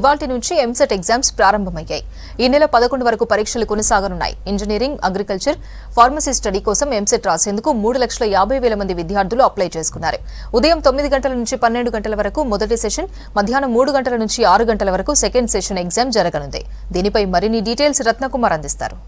ఇవాల్టి నుంచి ఎంసెట్ ఎగ్జామ్స్ ప్రారంభమయ్యాయి. ఈ నెల 11 వరకు పరీక్షలు కొనసాగనున్నాయి. ఇంజనీరింగ్, అగ్రికల్చర్, ఫార్మసీ స్టడీ కోసం ఎంసెట్ రాసేందుకు 3,50,000 మంది విద్యార్థులు అప్లై చేసుకున్నారు. ఉదయం 9 గంటల నుంచి 12 గంటల వరకు మొదటి సెషన్, మధ్యాహ్నం 3 గంటల నుంచి 6 గంటల వరకు సెకండ్ సెషన్ ఎగ్జామ్ జరగనుంది. దీనిపై మరిన్ని డీటెయిల్స్ రత్నకుమార్ అందిస్తారు.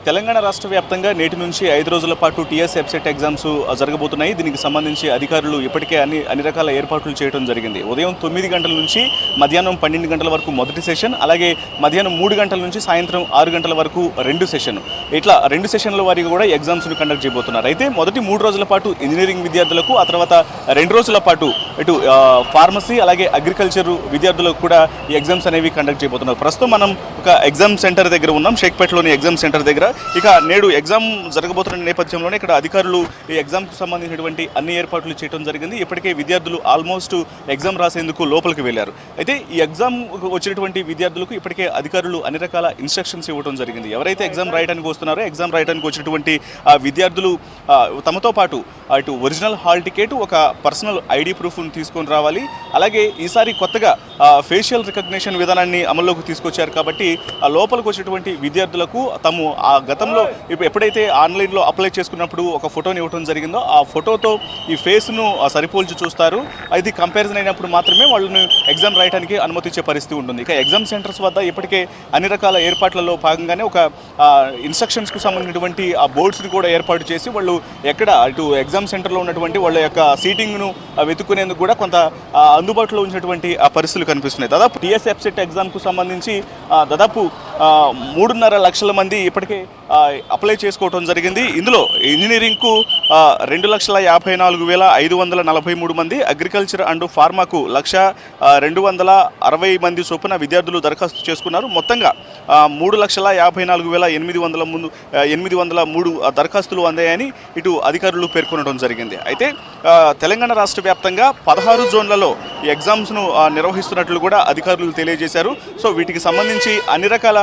తెలంగాణ రాష్ట్ర వ్యాప్తంగా నేటి నుంచి 5 రోజుల పాటు టీఎస్ ఎబ్సెట్ ఎగ్జామ్స్ జరగబోతున్నాయి. దీనికి సంబంధించి అధికారులు ఇప్పటికే అన్ని రకాల ఏర్పాట్లు చేయడం జరిగింది. ఉదయం 9 గంటల నుంచి మధ్యాహ్నం 12 గంటల వరకు మొదటి సెషన్, అలాగే మధ్యాహ్నం 3 గంటల నుంచి సాయంత్రం 6 గంటల వరకు రెండు సెషన్, ఇట్లా 2 సెషన్ల వారికి కూడా ఎగ్జామ్స్ను కండక్ట్ చేయబోతున్నారు. అయితే మొదటి 3 రోజుల పాటు ఇంజనీరింగ్ విద్యార్థులకు, ఆ తర్వాత 2 రోజుల పాటు ఇటు ఫార్మసీ అలాగే అగ్రికల్చర్ విద్యార్థులకు కూడా ఈ ఎగ్జామ్స్ అనేవి కండక్ట్ చేయబోతున్నారు. ప్రస్తుతం మనం ఒక ఎగ్జామ్ సెంటర్ దగ్గర ఉన్నాం, షేక్పేటలోని ఎగ్జామ్ సెంటర్ దగ్గర. ఇక నేడు ఎగ్జామ్ జరగబోతున్న నేపథ్యంలోనే ఇక్కడ అధికారులు ఈ ఎగ్జామ్కి సంబంధించినటువంటి అన్ని ఏర్పాట్లు చేయడం జరిగింది. ఇప్పటికే విద్యార్థులు ఆల్మోస్ట్ ఎగ్జామ్ రాసేందుకు లోపలికి వెళ్లారు. అయితే ఈ ఎగ్జామ్ వచ్చినటువంటి విద్యార్థులకు ఇప్పటికే అధికారులు అన్ని రకాల ఇన్స్ట్రక్షన్స్ ఇవ్వడం జరిగింది. ఎవరైతే ఎగ్జామ్ రాయడానికి వస్తున్నారో, ఎగ్జామ్ రాయడానికి వచ్చినటువంటి విద్యార్థులు తమతో పాటు ఇటు ఒరిజినల్ హాల్ టికెట్, ఒక పర్సనల్ ఐడి ప్రూఫ్ను తీసుకొని రావాలి. అలాగే ఈసారి కొత్తగా ఫేషియల్ రికగ్నిషన్ విధానాన్ని అమల్లోకి తీసుకొచ్చారు కాబట్టి ఆ లోపలికి వచ్చేటువంటి విద్యార్థులకు తాము ఆ గతంలో ఎప్పుడైతే ఆన్లైన్లో అప్లై చేసుకున్నప్పుడు ఒక ఫోటోని ఇవ్వడం జరిగిందో ఆ ఫోటోతో ఈ ఫేస్ను సరిపోల్చి చూస్తారు. అది కంపారిజన్ అయినప్పుడు మాత్రమే వాళ్ళని ఎగ్జామ్ రాయడానికి అనుమతించే పరిస్థితి ఉంటుంది. ఇక ఎగ్జామ్ సెంటర్స్ వద్ద ఇప్పటికే అన్ని రకాల ఏర్పాట్లలో భాగంగానే ఒక ఇన్స్ట్రక్షన్స్కు సంబంధించినటువంటి ఆ బోర్డ్స్ని కూడా ఏర్పాటు చేసి వాళ్ళు ఎక్కడ ఇటు ఎగ్జామ్ సెంటర్లో ఉన్నటువంటి వాళ్ళ యొక్క సీటింగ్ను వెతుక్కునేందుకు కూడా కొంత అందుబాటులో ఉంచినటువంటి ఆ పరిస్థితులు కనిపిస్తున్నాయి. దాదాపు టీఎస్ ఎబ్సెట్ ఎగ్జామ్కు సంబంధించి దాదాపు 3.5 లక్షల మంది ఇప్పటికే అప్లై చేసుకోవడం జరిగింది. ఇందులో ఇంజనీరింగ్కు 2,54,543 మంది, అగ్రికల్చర్ అండ్ ఫార్మాకు 1,02,60 మంది చొప్పున విద్యార్థులు దరఖాస్తు చేసుకున్నారు. మొత్తంగా 3,54,803 దరఖాస్తులు అందాయని ఇటు అధికారులు పేర్కొనడం జరిగింది. అయితే తెలంగాణ రాష్ట్ర వ్యాప్తంగా 16 జోన్లలో ఈ ఎగ్జామ్స్ను నిర్వహిస్తున్నట్లు కూడా అధికారులు తెలియజేశారు. సో వీటికి సంబంధించి అన్ని రకాల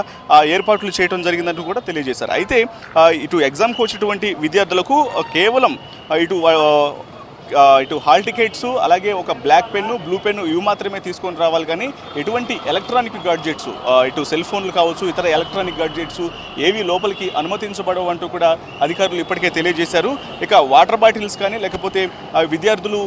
ఏర్పాట్లు చేయడం జరిగిందంటూ కూడా తెలియజేశారు. అయితే ఇటు ఎగ్జామ్కి వచ్చేటువంటి విద్యార్థులకు కేవలం ఇటు హాల్ టికెట్స్, అలాగే ఒక బ్లాక్ పెన్ను, బ్లూ పెన్ను ఇవి మాత్రమే తీసుకొని రావాలి. కానీ ఎటువంటి ఎలక్ట్రానిక్ గాడ్జెట్స్, ఇటు సెల్ ఫోన్లు కావచ్చు, ఇతర ఎలక్ట్రానిక్ గాడ్జెట్స్ ఏవి లోపలికి అనుమతించబడవు అంటూ కూడా అధికారులు ఇప్పటికే తెలియజేశారు. ఇక వాటర్ బాటిల్స్ కానీ, లేకపోతే విద్యార్థులు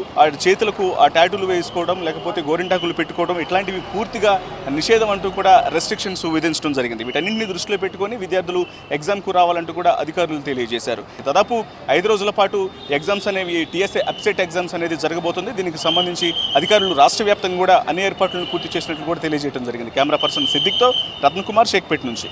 చేతులకు టాటూలు వేసుకోవడం, లేకపోతే గోరింటాకులు పెట్టుకోవడం ఇట్లాంటివి పూర్తిగా నిషేధం అంటూ కూడా రెస్ట్రిక్షన్స్ విధించడం జరిగింది. వీటన్నింటినీ దృష్టిలో పెట్టుకొని విద్యార్థులు ఎగ్జామ్కు రావాలంటూ కూడా అధికారులు తెలియజేశారు. దాదాపు 5 రోజుల పాటు ఎగ్జామ్స్ అనేవి టీఎస్ ఎగ్జామ్స్ అనేది జరగబోతుంది. దీనికి సంబంధించి అధికారులు రాష్ట్ర వ్యాప్తంగా కూడా అన్ని ఏర్పాట్లను పూర్తి చేసినట్లు కూడా తెలియజేయడం జరిగింది. కెమెరా పర్సన్ సిద్దిక్తో రత్నకుమార్, షేక్పేట్ నుంచి.